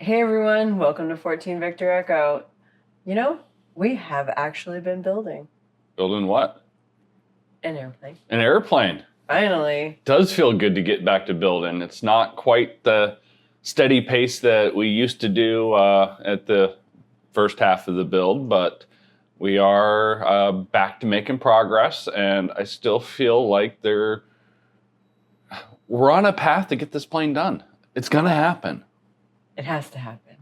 Hey everyone, welcome to 14 Victor Echo. You know, we have actually been building Building what? an airplane. An airplane. Finally. Does feel good to get back to building. It's not quite the steady pace that we used to do at the first half of the build, but we are back to making progress, and I still feel like we're on a path to get this plane done. It's gonna happen. It has to happen.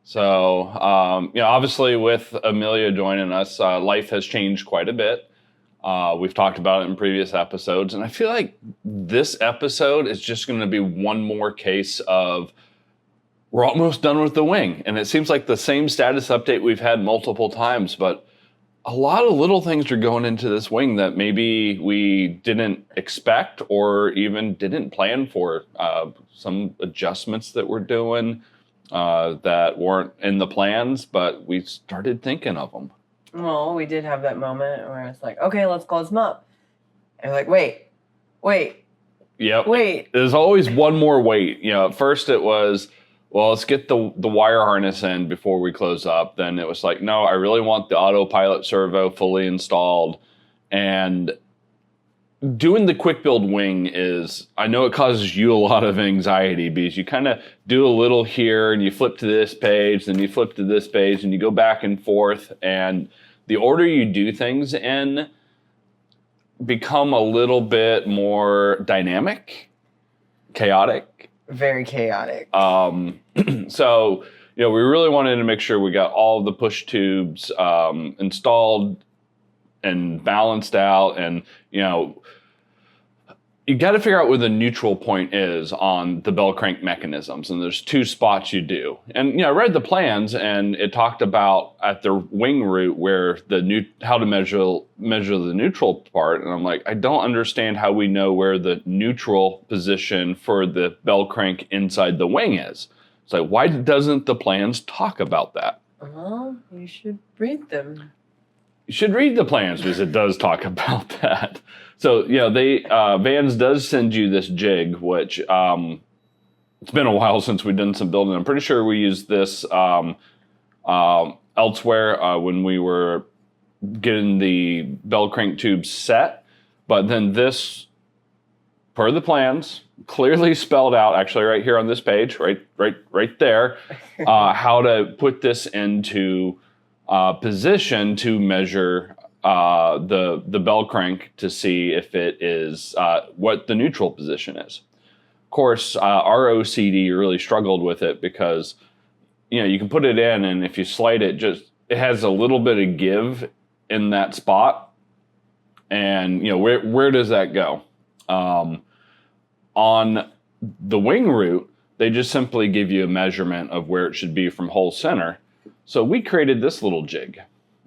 So, obviously with Amelia joining us, life has changed quite a bit. We've talked about it in previous episodes, and I feel like this episode is just going to be one more case of we're almost done with the wing. And it seems like the same status update we've had multiple times, but a lot of little things are going into this wing that maybe we didn't expect or even didn't plan for. Some adjustments that we're doing that weren't in the plans, but we started thinking of them. Well, we did have that moment where it's like, okay, let's close them up. And we're like, wait. Yep. There's always one more wait. At first it was, well, let's get the wire harness in before we close up. Then it was like, no, I really want the autopilot servo fully installed. And doing the quick build wing is, I know it causes you a lot of anxiety because you kind of do a little here and you flip to this page, then you flip to this page and you go back and forth. And the order you do things in become a little bit more dynamic, chaotic. Very chaotic. So, we really wanted to make sure we got all of the push tubes installed and balanced out. And, you got to figure out where the neutral point is on the bell crank mechanisms. And there's two spots you do. And, I read the plans and it talked about at the wing root where how to measure the neutral part. And I'm like, I don't understand how we know where the neutral position for the bell crank inside the wing is. It's like, why doesn't the plans talk about that? Well, you should read them. You should read the plans because it does talk about that. So, Vans does send you this jig, which it's been a while since we've done some building. I'm pretty sure we used this elsewhere when we were getting the bell crank tubes set. But then this, per the plans, clearly spelled out, actually right here on this page, right there, how to put this into position to measure the bell crank to see if it is what the neutral position is. Of course, our OCD really struggled with it because you can put it in, and if you slide it, it has a little bit of give in that spot, and where does that go? On the wing root, they just simply give you a measurement of where it should be from hole center. So we created this little jig.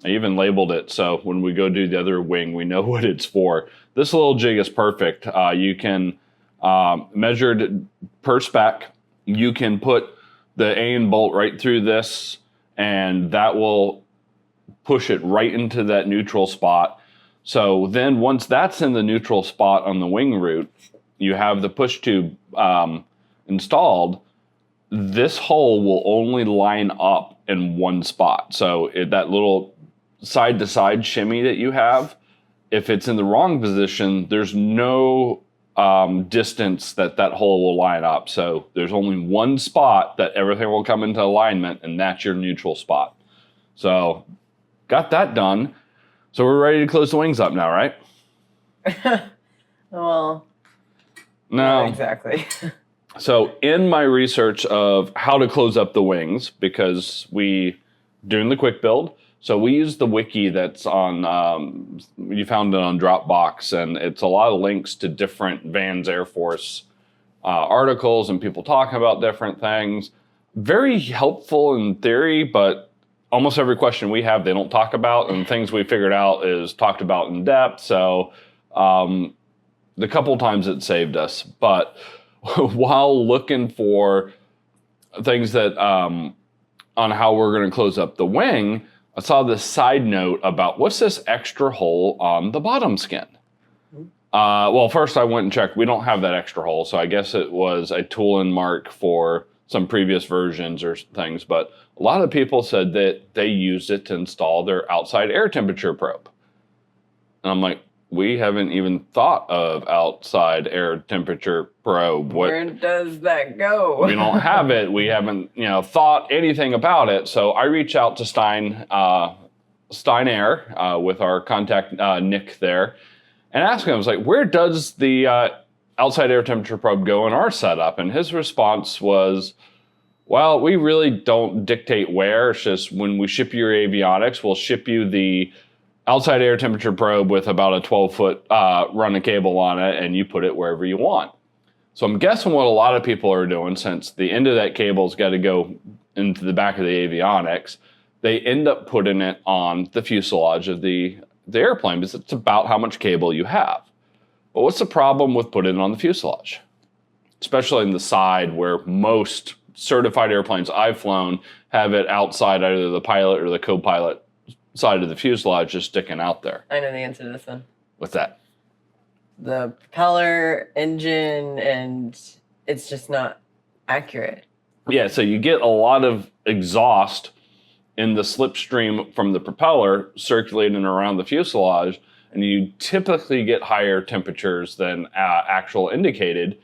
I even labeled it so when we go do the other wing, we know what it's for. This little jig is perfect. You can measure it per spec. You can put the AN bolt right through this, and that will push it right into that neutral spot. So then once that's in the neutral spot on the wing root, you have the push tube installed. This hole will only line up in one spot. So that little side-to-side shimmy that you have, if it's in the wrong position, there's no distance that hole will line up. So there's only one spot that everything will come into alignment, and that's your neutral spot. So got that done. So we're ready to close the wings up now, right? Well, no. not exactly. So in my research of how to close up the wings, because doing the quick build, so we use the wiki that's on, you found it on Dropbox, and it's a lot of links to different Vans Air Force articles and people talking about different things. Very helpful in theory, but almost every question we have, they don't talk about, and things we figured out is talked about in depth. So the couple times it saved us, but while looking for things that on how we're going to close up the wing, I saw this side note about what's this extra hole on the bottom skin. Well, first I went and checked. We don't have that extra hole, so I guess it was a tool and mark for some previous versions or things, but a lot of people said that they used it to install their outside air temperature probe. And I'm like, we haven't even thought of outside air temperature probe. Where does that go? We don't have it. We haven't, thought anything about it. So I reached out to Stein Air with our contact Nick there, and asked him, I was like, where does the outside air temperature probe go in our setup? And his response was, well, we really don't dictate where. It's just when we ship you your avionics, we'll ship you the outside air temperature probe with about a 12-foot run of cable on it, and you put it wherever you want. So I'm guessing what a lot of people are doing, since the end of that cable's got to go into the back of the avionics, they end up putting it on the fuselage of the airplane, because it's about how much cable you have. But what's the problem with putting it on the fuselage? Especially in the side, where most certified airplanes I've flown have it outside either the pilot or the co-pilot side of the fuselage, just sticking out there. I know the answer to this one. What's that? The propeller, engine, and it's just not accurate. Yeah, so you get a lot of exhaust in the slipstream from the propeller circulating around the fuselage, and you typically get higher temperatures than actual indicated.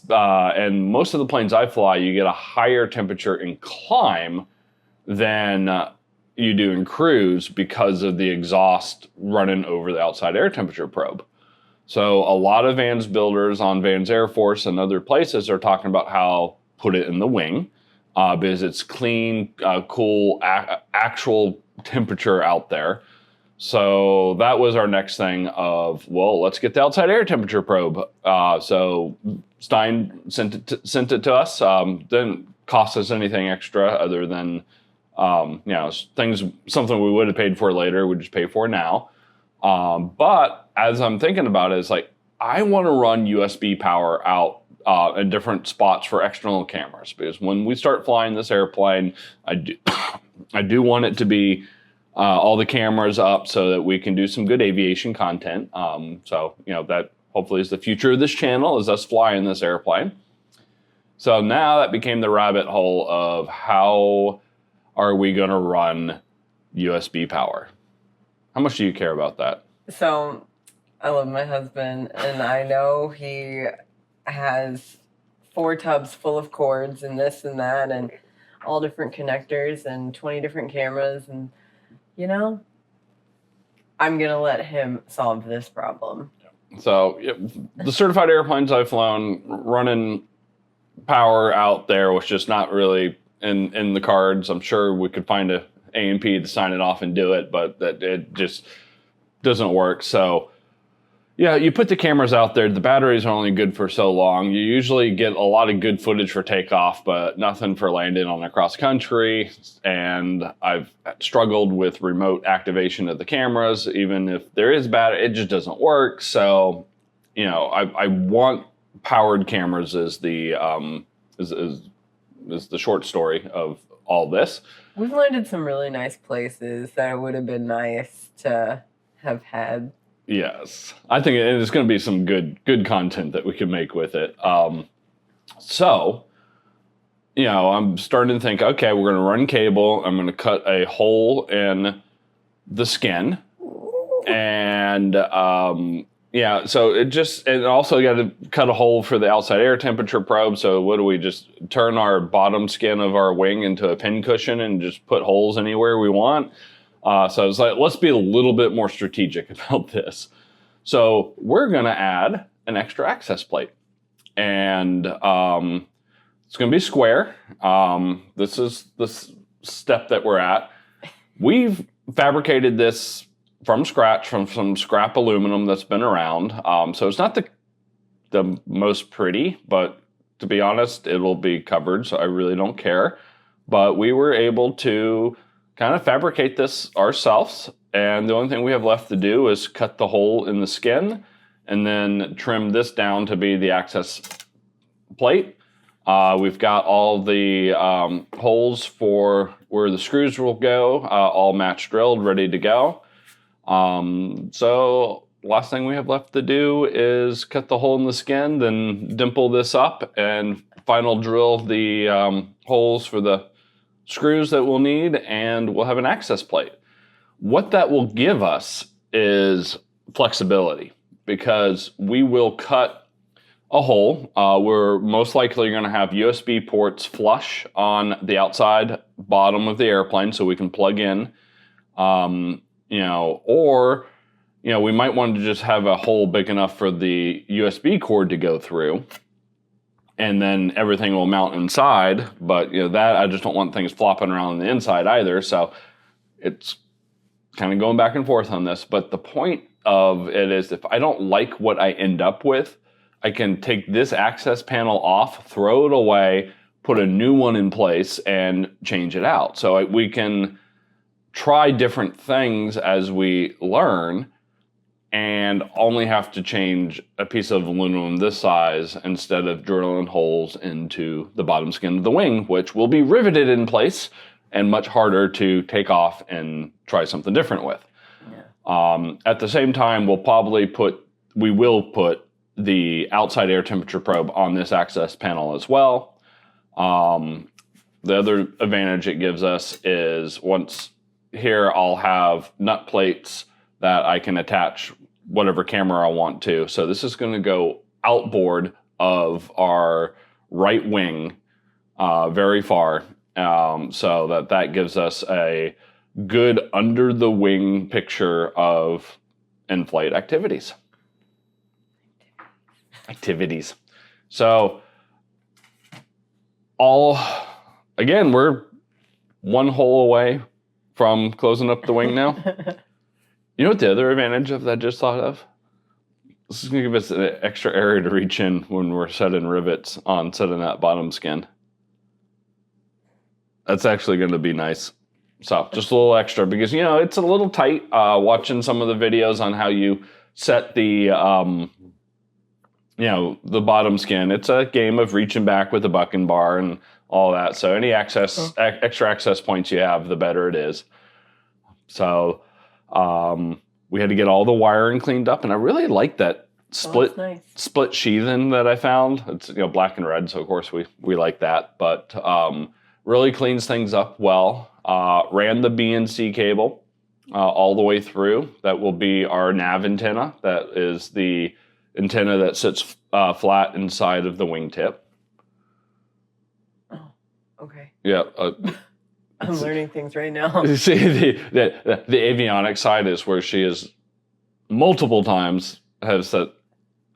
And most of the planes I fly, you get a higher temperature in climb than you do in cruise, because of the exhaust running over the outside air temperature probe. So a lot of Vans builders on Vans Air Force and other places are talking about how put it in the wing, because it's clean, cool, actual temperature out there. So that was our next thing of, well, let's get the outside air temperature probe. So Stein sent it to us. Didn't cost us anything extra other than something we would have paid for later, we just pay for now. But as I'm thinking about it, it's like, I want to run USB power out in different spots for external cameras, because when we start flying this airplane, I do want it to be all the cameras up so that we can do some good aviation content. That hopefully is the future of this channel, is us flying this airplane. So now that became the rabbit hole of how are we going to run USB power? How much do you care about that? So I love my husband, and I know he has 4 tubs full of cords and this and that and all different connectors and 20 different cameras, and I'm going to let him solve this problem. So the certified airplanes I've flown, running power out there was just not really in the cards. I'm sure we could find a A&P to sign it off and do it, but that it just doesn't work. So yeah, you put the cameras out there, the batteries are only good for so long. You usually get a lot of good footage for takeoff, but nothing for landing on the cross country. And I've struggled with remote activation of the cameras. Even if there is battery, it just doesn't work. So, I want powered cameras is the short story of all this. We've landed some really nice places that it would have been nice to have had. Yes, I think it's going to be some good content that we can make with it. I'm starting to think, okay, we're going to run cable. I'm going to cut a hole in the skin, and so it also got to cut a hole for the outside air temperature probe. So what do we just turn our bottom skin of our wing into a pin cushion and just put holes anywhere we want? So I was like, let's be a little bit more strategic about this. So we're going to add an extra access plate, and it's going to be square. This is the step that we're at. We've fabricated this from scratch, from some scrap aluminum that's been around. So it's not the most pretty, but to be honest, it will be covered, so I really don't care. But we were able to kind of fabricate this ourselves, and the only thing we have left to do is cut the hole in the skin and then trim this down to be the access plate. We've got all the holes for where the screws will go, all match drilled, ready to go. So last thing we have left to do is cut the hole in the skin, then dimple this up, and final drill the holes for the screws that we'll need, and we'll have an access plate. What that will give us is flexibility, because we will cut a hole. We're most likely going to have USB ports flush on the outside bottom of the airplane so we can plug in, or we might want to just have a hole big enough for the USB cord to go through, and then everything will mount inside. But that I just don't want things flopping around on the inside either. So it's kind of going back and forth on this. But the point of it is, if I don't like what I end up with, I can take this access panel off, throw it away, put a new one in place, and change it out. So we can try different things as we learn, and only have to change a piece of aluminum this size instead of drilling holes into the bottom skin of the wing, which will be riveted in place and much harder to take off and try something different with. Yeah. At the same time, we will put the outside air temperature probe on this access panel as well. The other advantage it gives us is once here, I'll have nut plates that I can attach whatever camera I want to. So this is going to go outboard of our right wing very far, so that gives us a good under the wing picture of in-flight activities. So we're one hole away from closing up the wing now. You know what the other advantage of that I just thought of? This is going to give us an extra area to reach in when we're setting rivets on setting that bottom skin. That's actually going to be nice. So just a little extra, because it's a little tight. Watching some of the videos on how you set the the bottom skin, it's a game of reaching back with a bucking bar and all that. So any extra access points you have, the better it is. So we had to get all the wiring cleaned up, and I really like that split sheathing that I found. It's black and red, so of course we like that, but really cleans things up well. Ran the BNC cable all the way through. That will be our nav antenna. That is the antenna that sits flat inside of the wingtip. Oh, okay. Yeah. I'm learning things right now. See, the avionics side is where she is multiple times has said,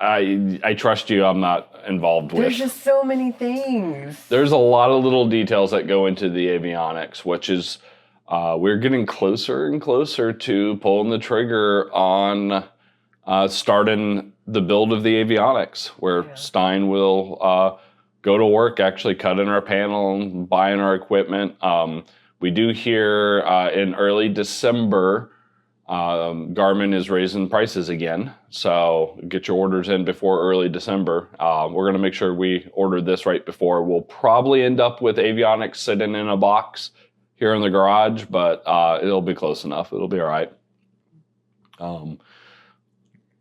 I trust you, I'm not involved with. There's just so many things. There's a lot of little details that go into the avionics, which is we're getting closer and closer to pulling the trigger on starting the build of the avionics, where Stein will go to work, actually cutting our panel and buying our equipment. We do hear in early December, Garmin is raising prices again. So get your orders in before early December. We're going to make sure we order this right before. We'll probably end up with avionics sitting in a box here in the garage, but it'll be close enough. It'll be all right.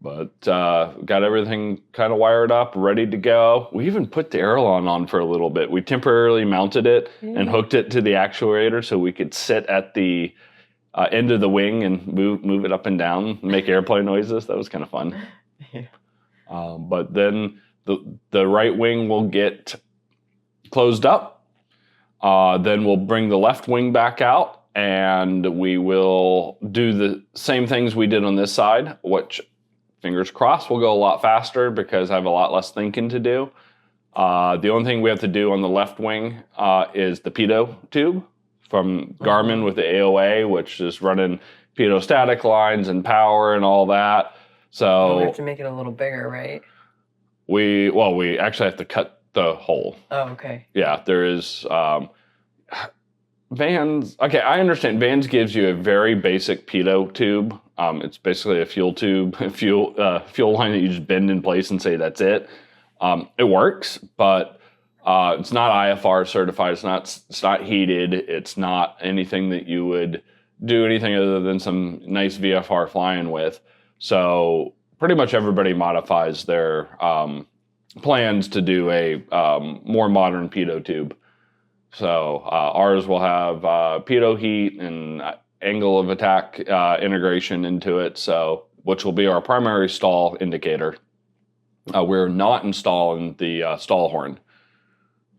But got everything kind of wired up, ready to go. We even put the Airlon on for a little bit. We temporarily mounted it and hooked it to the actuator so we could sit at the end of the wing and move it up and down, make airplane noises. That was kind of fun. Yeah. But then the right wing will get closed up. Then we'll bring the left wing back out, and we will do the same things we did on this side, which, fingers crossed, will go a lot faster because I have a lot less thinking to do. The only thing we have to do on the left wing is the pitot tube from Garmin with the AOA, which is running pitot static lines and power and all that. So we have to make it a little bigger, right? We actually have to cut the hole. Oh, okay. Yeah, there is Vans. Okay, I understand. Vans gives you a very basic pitot tube. It's basically a fuel tube, fuel line that you just bend in place and say that's it. It works, but it's not IFR certified. It's not heated. It's not anything that you would do anything other than some nice VFR flying with. So pretty much everybody modifies their plans to do a more modern pitot tube. So ours will have pitot heat and angle of attack integration into it, so which will be our primary stall indicator. We're not installing the stall horn,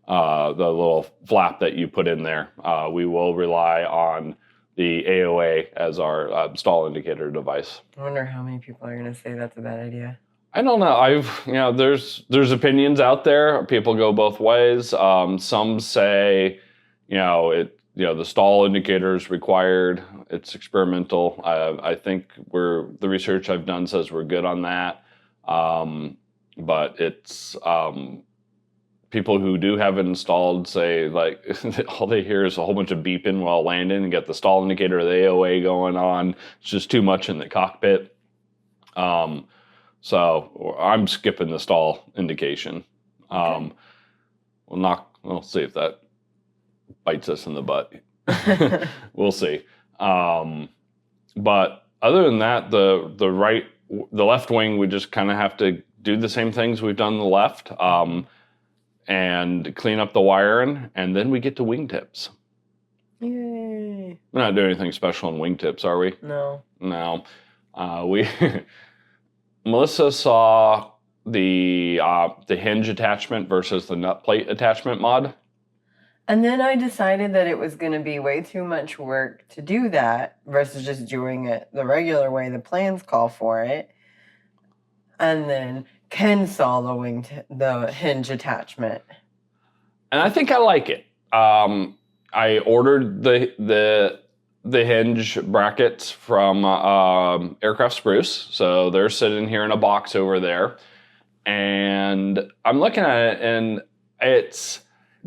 the little flap that you put in there. We will rely on the AOA as our stall indicator device. I wonder how many people are going to say that's a bad idea. I don't know. There's opinions out there. People go both ways. Some say, the stall indicator is required. It's experimental. I think the research I've done says we're good on that. But it's people who do have it installed say like all they hear is a whole bunch of beeping while landing and get the stall indicator, the AOA going on. It's just too much in the cockpit. So I'm skipping the stall indication. Okay. We'll see if that bites us in the butt. We'll see. But other than that, the left wing, we just kind of have to do the same things we've done on the left, and clean up the wiring, and then we get to wingtips. Yay! We're not doing anything special in wingtips, are we? No. We Melissa saw the hinge attachment versus the nut plate attachment mod. And then I decided that it was going to be way too much work to do that versus just doing it the regular way the plans call for it. And then Ken saw the hinge attachment. And I think I like it. I ordered the hinge brackets from Aircraft Spruce, so they're sitting here in a box over there. And I'm looking at it, and it's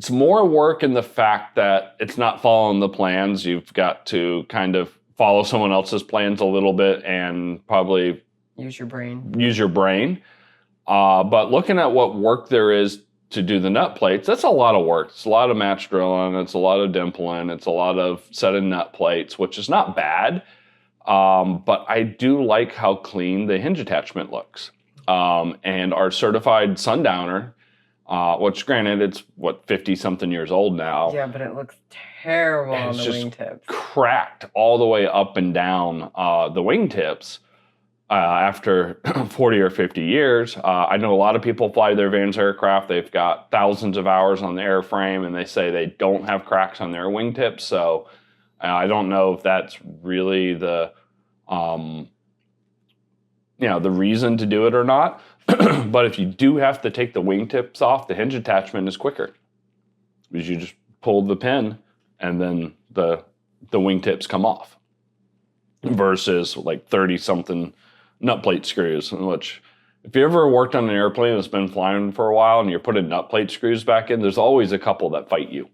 more work in the fact that it's not following the plans. You've got to kind of follow someone else's plans a little bit and probably use your brain. But looking at what work there is to do the nut plates, that's a lot of work. It's a lot of match drilling. It's a lot of dimpling. It's a lot of setting nut plates, which is not bad. But I do like how clean the hinge attachment looks. And our certified Sundowner, which granted, it's 50-something years old now. Yeah, but it looks terrible on the wingtips. Cracked all the way up and down the wingtips. After 40 or 50 years, I know a lot of people fly their Vans aircraft. They've got thousands of hours on the airframe, and they say they don't have cracks on their wingtips. So I don't know if that's really the reason to do it or not. But if you do have to take the wingtips off, the hinge attachment is quicker because you just pull the pin and then the wingtips come off versus like 30-something nut plate screws, which if you ever worked on an airplane that's been flying for a while and you're putting nut plate screws back in, there's always a couple that fight you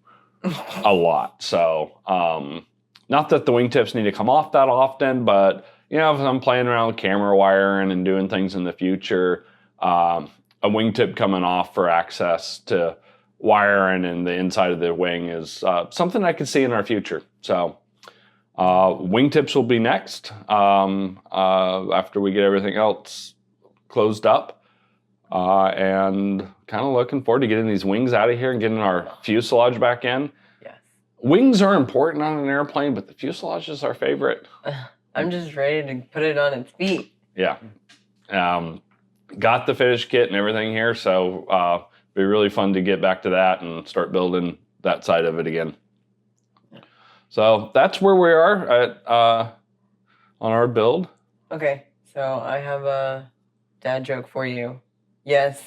a lot. So not that the wingtips need to come off that often, but if I'm playing around with camera wiring and doing things in the future, a wingtip coming off for access to wiring in the inside of the wing is something I could see in our future. So wingtips will be next after we get everything else closed up, and kind of looking forward to getting these wings out of here and getting our fuselage back in. Yes. Wings are important on an airplane, but the fuselage is our favorite. I'm just ready to put it on its feet. Yeah. Got the finished kit and everything here, so it'll be really fun to get back to that and start building that side of it again. So that's where we are at on our build. Okay, so I have a dad joke for you. Yes,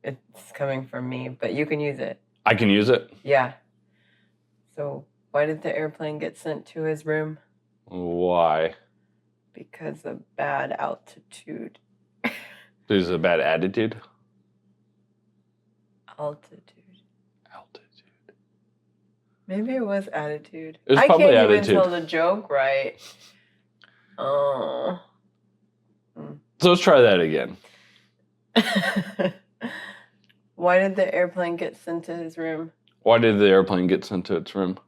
it's coming from me, but you can use it. I can use it? Yeah. So why did the airplane get sent to his room? Why? Because of bad altitude. Because of a bad attitude? Altitude. Maybe it was attitude. It was probably I can't attitude. even tell the joke right. Oh. So let's try that again. Why did the airplane get sent to his room? Why did the airplane get sent to its room?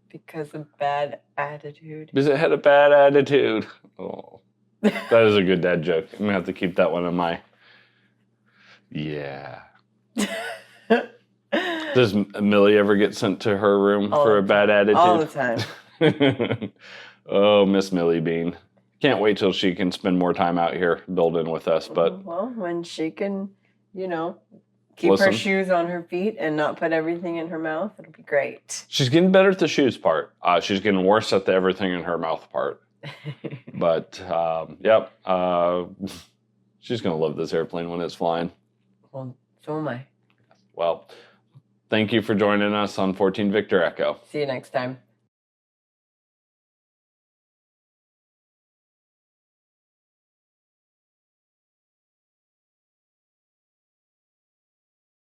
Because of bad attitude. Because it had a bad attitude. Oh. That is a good dad joke. I'm gonna have to keep that one in my. Yeah. Does Millie ever get sent to her room for a bad attitude? All the time. Oh, Miss Millie Bean. Can't wait till she can spend more time out here building with us. But well, when she can, keep her shoes on her feet and not put everything in her mouth, it'll be great. She's getting better at the shoes part. She's getting worse at the everything in her mouth part. But, yep. She's going to love this airplane when it's flying. Well, so am I. Well, thank you for joining us on 14 Victor Echo. See you next time.